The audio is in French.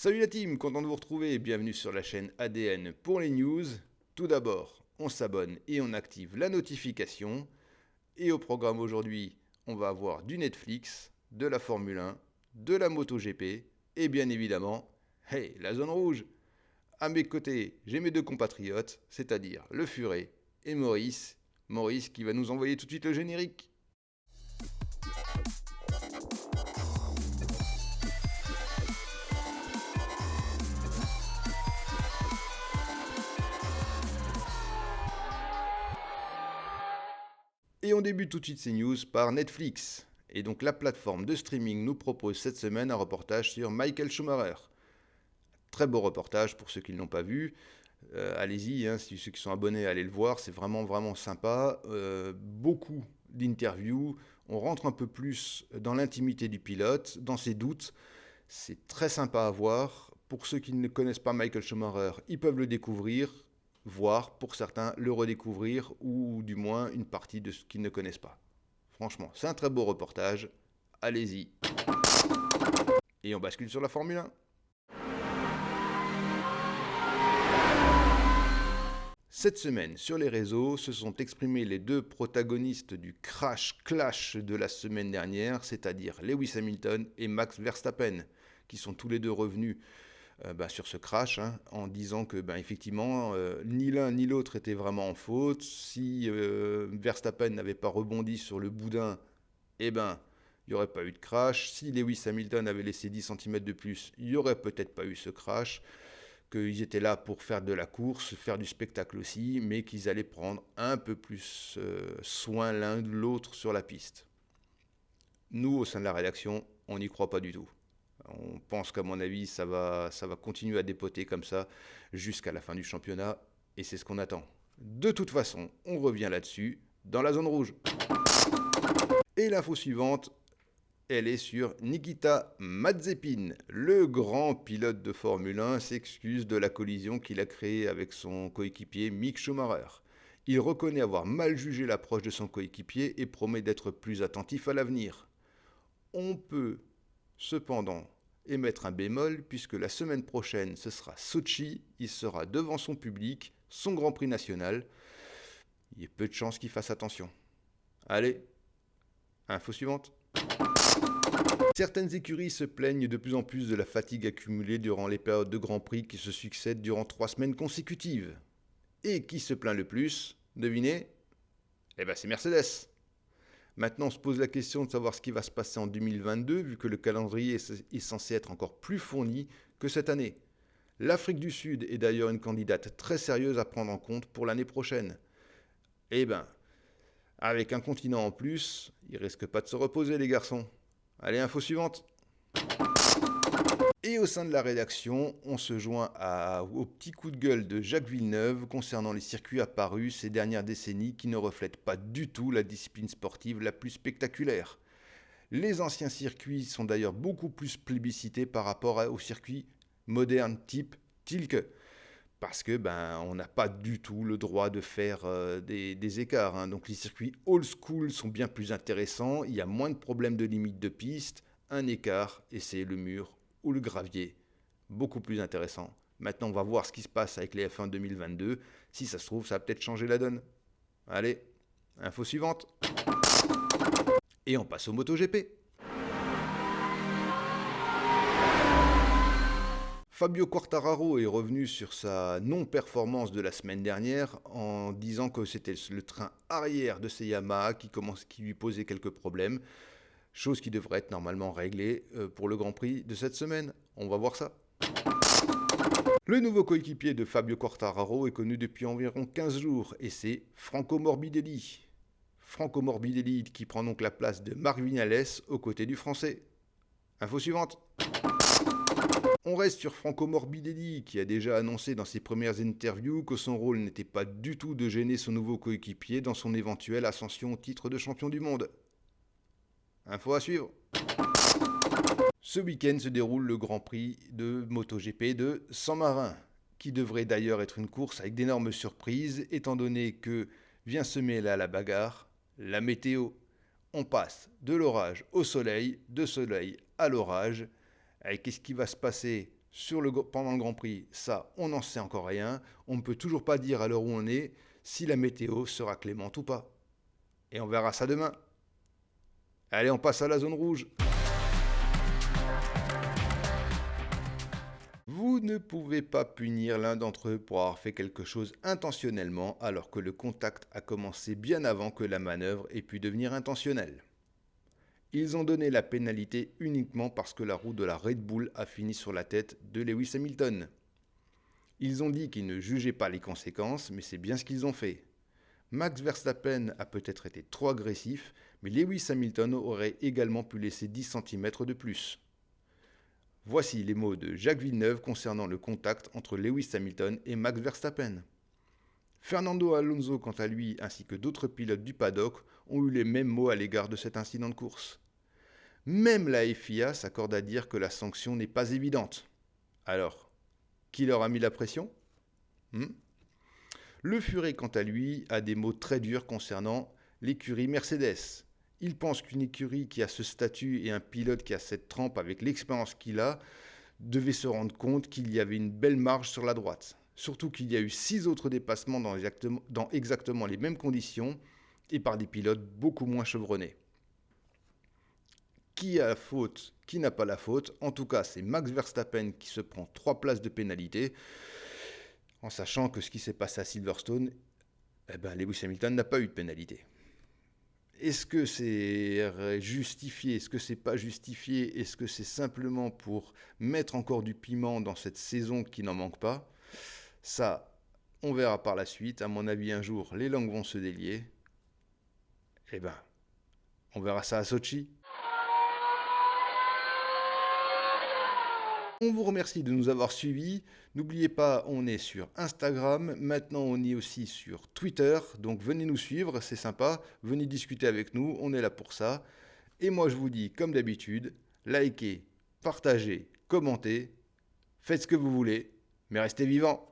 Salut la team, content de vous retrouver et bienvenue sur la chaîne ADN pour les news. Tout d'abord, on s'abonne et on active la notification. Et au programme aujourd'hui, on va avoir du Netflix, de la Formule 1, de la MotoGP et bien évidemment, hey, la zone rouge. À mes côtés, j'ai mes deux compatriotes, c'est-à-dire le Furet et Maurice. Maurice qui va nous envoyer tout de suite le générique. Et on débute tout de suite ces news par Netflix. Et donc la plateforme de streaming nous propose cette semaine un reportage sur Michael Schumacher. Très beau reportage pour ceux qui ne l'ont pas vu. Allez-y, hein, si ceux qui sont abonnés, allez le voir, c'est vraiment sympa. Beaucoup d'interviews, on rentre un peu plus dans l'intimité du pilote, dans ses doutes. C'est très sympa à voir. Pour ceux qui ne connaissent pas Michael Schumacher, ils peuvent le découvrir, voire pour certains le redécouvrir, ou du moins une partie de ce qu'ils ne connaissent pas. Franchement, c'est un très beau reportage. Allez-y. Et on bascule sur la Formule 1. Cette semaine, sur les réseaux, se sont exprimés les deux protagonistes du crash-clash de la semaine dernière, c'est-à-dire Lewis Hamilton et Max Verstappen, qui sont tous les deux revenus sur ce crash, en disant que effectivement, ni l'un ni l'autre était vraiment en faute. Si Verstappen n'avait pas rebondi sur le boudin, il n'y aurait pas eu de crash. Si Lewis Hamilton avait laissé 10 cm de plus, il n'y aurait peut-être pas eu ce crash. Qu'ils étaient là pour faire de la course, faire du spectacle aussi, mais qu'ils allaient prendre un peu plus soin l'un de l'autre sur la piste. Nous, au sein de la rédaction, on n'y croit pas du tout. On pense qu'à mon avis, ça va continuer à dépoter comme ça jusqu'à la fin du championnat, et c'est ce qu'on attend. De toute façon, on revient là-dessus dans la zone rouge. Et l'info suivante, elle est sur Nikita Mazepin. Le grand pilote de Formule 1 s'excuse de la collision qu'il a créée avec son coéquipier Mick Schumacher. Il reconnaît avoir mal jugé l'approche de son coéquipier et promet d'être plus attentif à l'avenir. On peut cependant émettre un bémol puisque la semaine prochaine ce sera Sochi, il sera devant son public, son Grand Prix national. Il y a peu de chances qu'il fasse attention. Allez, info suivante. Certaines écuries se plaignent de plus en plus de la fatigue accumulée durant les périodes de Grand Prix qui se succèdent durant 3 semaines consécutives. Et qui se plaint le plus? Devinez? C'est Mercedes. Maintenant, on se pose la question de savoir ce qui va se passer en 2022, vu que le calendrier est censé être encore plus fourni que cette année. L'Afrique du Sud est d'ailleurs une candidate très sérieuse à prendre en compte pour l'année prochaine. Avec un continent en plus, ils risquent pas de se reposer les garçons. Allez, info suivante. Et au sein de la rédaction, on se joint au petit coup de gueule de Jacques Villeneuve concernant les circuits apparus ces dernières décennies qui ne reflètent pas du tout la discipline sportive la plus spectaculaire. Les anciens circuits sont d'ailleurs beaucoup plus plébiscités par rapport aux circuits modernes type Tilke. Parce que on n'a pas du tout le droit de faire des écarts. Donc les circuits old school sont bien plus intéressants, il y a moins de problèmes de limite de piste, un écart et c'est le mur ou le gravier. Beaucoup plus intéressant. Maintenant on va voir ce qui se passe avec les F1 2022. Si ça se trouve, ça va peut-être changer la donne. Allez, info suivante. Et on passe au MotoGP. Fabio Quartararo est revenu sur sa non-performance de la semaine dernière en disant que c'était le train arrière de ses Yamaha qui lui posait quelques problèmes, chose qui devrait être normalement réglée pour le Grand Prix de cette semaine. On va voir ça. Le nouveau coéquipier de Fabio Quartararo est connu depuis environ 15 jours et c'est Franco Morbidelli. Franco Morbidelli qui prend donc la place de Marc Vignales aux côtés du Français. Info suivante. On reste sur Franco Morbidelli qui a déjà annoncé dans ses premières interviews que son rôle n'était pas du tout de gêner son nouveau coéquipier dans son éventuelle ascension au titre de champion du monde. Info à suivre. Ce week-end se déroule le Grand Prix de MotoGP de San Martín, qui devrait d'ailleurs être une course avec d'énormes surprises étant donné que vient se mêler à la bagarre la météo. On passe de l'orage au soleil, de soleil à l'orage. Et qu'est-ce qui va se passer Pendant le Grand Prix, ça, on n'en sait encore rien. On ne peut toujours pas dire à l'heure où on est si la météo sera clémente ou pas. Et on verra ça demain. Allez, on passe à la zone rouge. Vous ne pouvez pas punir l'un d'entre eux pour avoir fait quelque chose intentionnellement alors que le contact a commencé bien avant que la manœuvre ait pu devenir intentionnelle. Ils ont donné la pénalité uniquement parce que la roue de la Red Bull a fini sur la tête de Lewis Hamilton. Ils ont dit qu'ils ne jugeaient pas les conséquences, mais c'est bien ce qu'ils ont fait. Max Verstappen a peut-être été trop agressif, mais Lewis Hamilton aurait également pu laisser 10 cm de plus. Voici les mots de Jacques Villeneuve concernant le contact entre Lewis Hamilton et Max Verstappen. Fernando Alonso, quant à lui, ainsi que d'autres pilotes du paddock, ont eu les mêmes mots à l'égard de cet incident de course. Même la FIA s'accorde à dire que la sanction n'est pas évidente. Alors, qui leur a mis la pression ? Le Furet, quant à lui, a des mots très durs concernant l'écurie Mercedes. Il pense qu'une écurie qui a ce statut et un pilote qui a cette trempe avec l'expérience qu'il a devait se rendre compte qu'il y avait une belle marge sur la droite. Surtout qu'il y a eu 6 autres dépassements dans exactement les mêmes conditions et par des pilotes beaucoup moins chevronnés. Qui a la faute, qui n'a pas la faute? En tout cas, c'est Max Verstappen qui se prend 3 places de pénalité, en sachant que ce qui s'est passé à Silverstone, Lewis Hamilton n'a pas eu de pénalité. Est-ce que c'est justifié? Est-ce que c'est pas justifié? Est-ce que c'est simplement pour mettre encore du piment dans cette saison qui n'en manque pas? Ça, on verra par la suite. À mon avis, un jour, les langues vont se délier. On verra ça à Sochi. On vous remercie de nous avoir suivis. N'oubliez pas, on est sur Instagram. Maintenant, on est aussi sur Twitter. Donc, venez nous suivre, c'est sympa. Venez discuter avec nous, on est là pour ça. Et moi, je vous dis, comme d'habitude, likez, partagez, commentez. Faites ce que vous voulez, mais restez vivants.